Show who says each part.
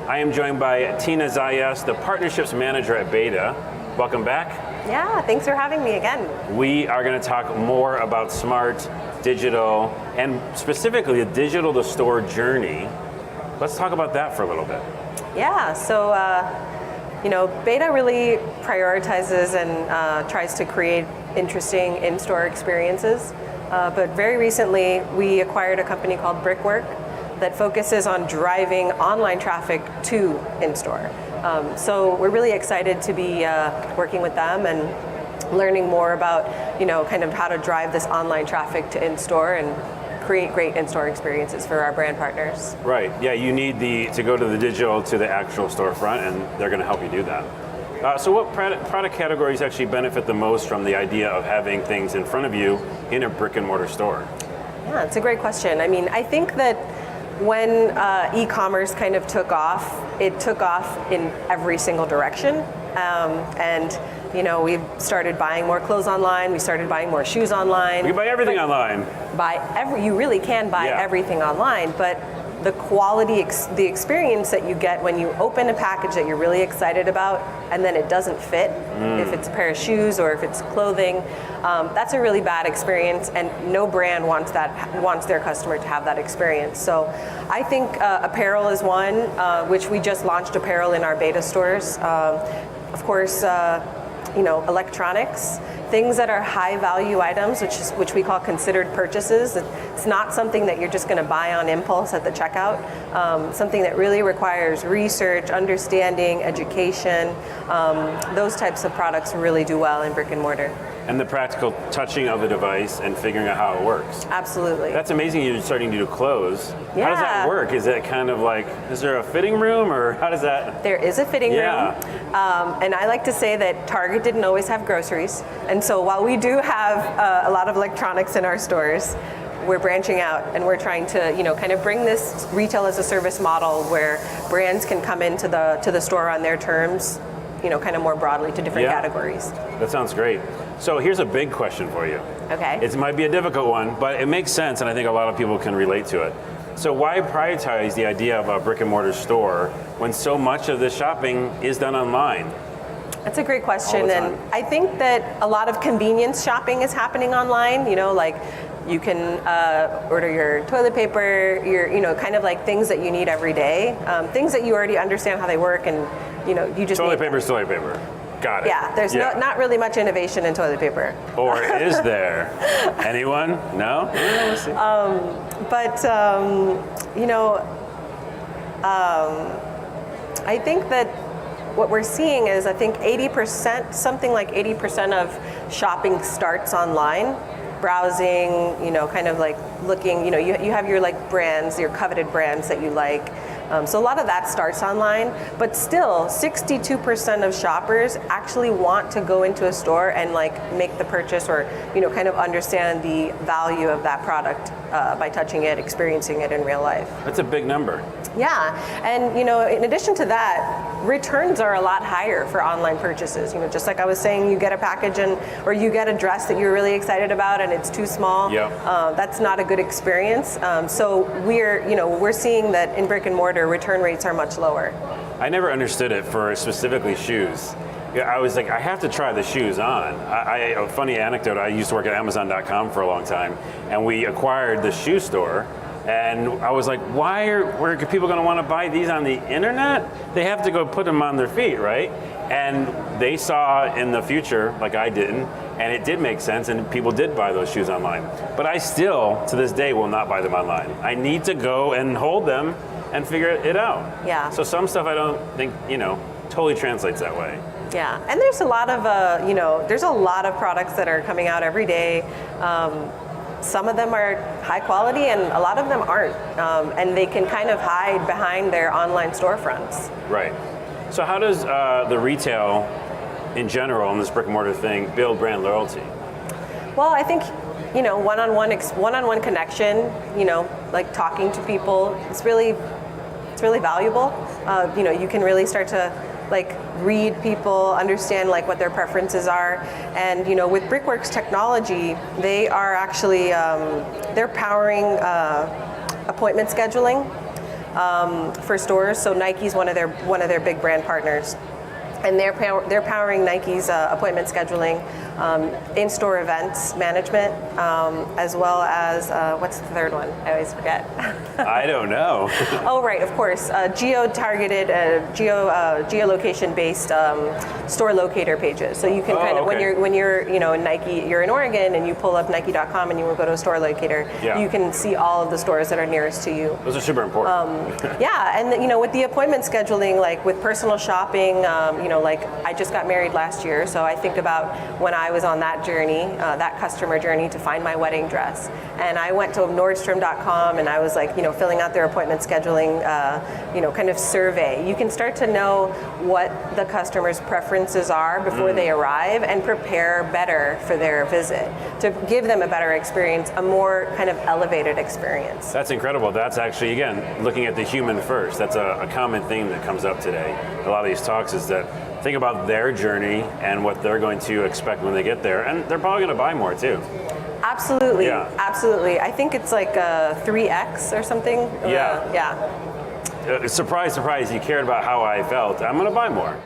Speaker 1: I am joined by Tina Zayas, the Partnerships Manager at b8ta. Welcome back.
Speaker 2: Yeah, thanks for having me again.
Speaker 1: We are going to talk more about smart, digital, and specifically the digital to store journey. Let's talk about that for a little bit.
Speaker 2: Yeah, so b8ta really prioritizes and tries to create interesting in-store experiences. But very recently, we acquired a company called Brickwork that focuses on driving online traffic to in-store. So we're really excited to be working with them and learning more about, kind of how to drive this online traffic to in-store and create great in-store experiences for our brand partners.
Speaker 1: Right, yeah, you need to go to the digital to the actual storefront, and they're going to help you do that. So what product categories actually benefit the most from the idea of having things in front of you in a brick and mortar store?
Speaker 2: Yeah, it's a great question. I mean, I think that when e-commerce kind of took off, it took off in every single direction. We started buying more clothes online, we started buying more shoes online.
Speaker 1: You can buy everything online.
Speaker 2: You really can buy everything online, but the quality, the experience that you get when you open a package that you're really excited about and then it doesn't fit, if it's a pair of shoes or if it's clothing, that's a really bad experience, and no brand wants their customer to have that experience. So I think apparel is one, which we just launched apparel in our b8ta stores. Of course, electronics, things that are high value items, which we call considered purchases. It's not something that you're just going to buy on impulse at the checkout. Something that really requires research, understanding, education. Those types of products really do well in brick and mortar.
Speaker 1: And the practical touching of the device and figuring out how it works.
Speaker 2: Absolutely.
Speaker 1: That's amazing you're starting to do clothes.
Speaker 2: Yeah.
Speaker 1: How does that work? Is it kind of like, is there a fitting room, or how does that?
Speaker 2: There is a fitting room. And I like to say that Target didn't always have groceries. And so while we do have a lot of electronics in our stores, we're branching out and we're trying to, kind of bring this retail as a service model where brands can come into the store on their terms, kind of more broadly to different categories.
Speaker 1: That sounds great. So here's a big question for you.
Speaker 2: Okay.
Speaker 1: It might be a difficult one, but it makes sense, and I think a lot of people can relate to it. So why prioritize the idea of a brick and mortar store when so much of the shopping is done online?
Speaker 2: That's a great question, and I think that a lot of convenience shopping is happening online. Like you can order your toilet paper, your kind of like things that you need every day, things that you already understand how they work, and you just
Speaker 1: toilet paper is toilet paper. Got it.
Speaker 2: Yeah, there's not really much innovation in toilet paper.
Speaker 1: Or is there? Anyone? No? Let's see.
Speaker 2: I think that what we're seeing is, I think 80%, something like 80% of shopping starts online. Browsing, kind of like looking, you have your like brands, your coveted brands that you like. So a lot of that starts online, but still 62% of shoppers actually want to go into a store and like make the purchase, or kind of understand the value of that product by touching it, experiencing it in real life.
Speaker 1: That's a big number.
Speaker 2: Yeah, and in addition to that, returns are a lot higher for online purchases. Just like I was saying, you get a package or you get a dress that you're really excited about and it's too small. That's not a good experience. So we're seeing that in brick and mortar, return rates are much lower.
Speaker 1: I never understood it for specifically shoes. I was like, I have to try the shoes on. A funny anecdote, I used to work at Amazon.com for a long time, and we acquired the shoe store. And I was like, why are people going to want to buy these on the internet? They have to go put them on their feet, right? And they saw in the future, like I didn't, and it did make sense, and people did buy those shoes online. But I still, to this day, will not buy them online. I need to go and hold them and figure it out.
Speaker 2: Yeah.
Speaker 1: So some stuff I don't think, totally translates that way.
Speaker 2: Yeah, and there's a lot of, there's a lot of products that are coming out every day. Some of them are high quality and a lot of them aren't. And they can kind of hide behind their online storefronts. Right.
Speaker 1: So how does the retail in general in this brick and mortar thing build brand loyalty?
Speaker 2: Well, I think, one-on-one connection, like talking to people, it's really valuable. You can really start to like read people, understand like what their preferences are. And with Brickworks technology, they are actually they're powering appointment scheduling. for stores. So Nike's one of their big brand partners. And they're powering Nike's appointment scheduling, in-store events management, as well as, what's the third one? I always forget.
Speaker 1: I don't know.
Speaker 2: Oh, right, of course. Geo-targeted, geolocation-based store locator pages. So you can when you're in Nike, you're in Oregon, and you pull up Nike.com and you will go to a store locator.
Speaker 1: Yeah.
Speaker 2: You can see all of the stores that are nearest to you.
Speaker 1: Those are super important.
Speaker 2: Yeah, and with the appointment scheduling, like with personal shopping, like I just got married last year, so I think about when I was on that journey, that customer journey to find my wedding dress. And I went to Nordstrom.com and I was like, filling out their appointment scheduling, kind of survey. You can start to know what the customer's preferences are before they arrive and prepare better for their visit to give them a better experience, a more kind of elevated experience.
Speaker 1: That's incredible. That's actually, again, looking at the human first. That's a common theme that comes up today. A lot of these talks is that think about their journey and what they're going to expect when they get there, and they're probably going to buy more too.
Speaker 2: Absolutely,
Speaker 1: Yeah.
Speaker 2: absolutely. I think it's like a 3x or something.
Speaker 1: Yeah.
Speaker 2: Yeah.
Speaker 1: Surprise, surprise, you cared about how I felt. I'm going to buy more.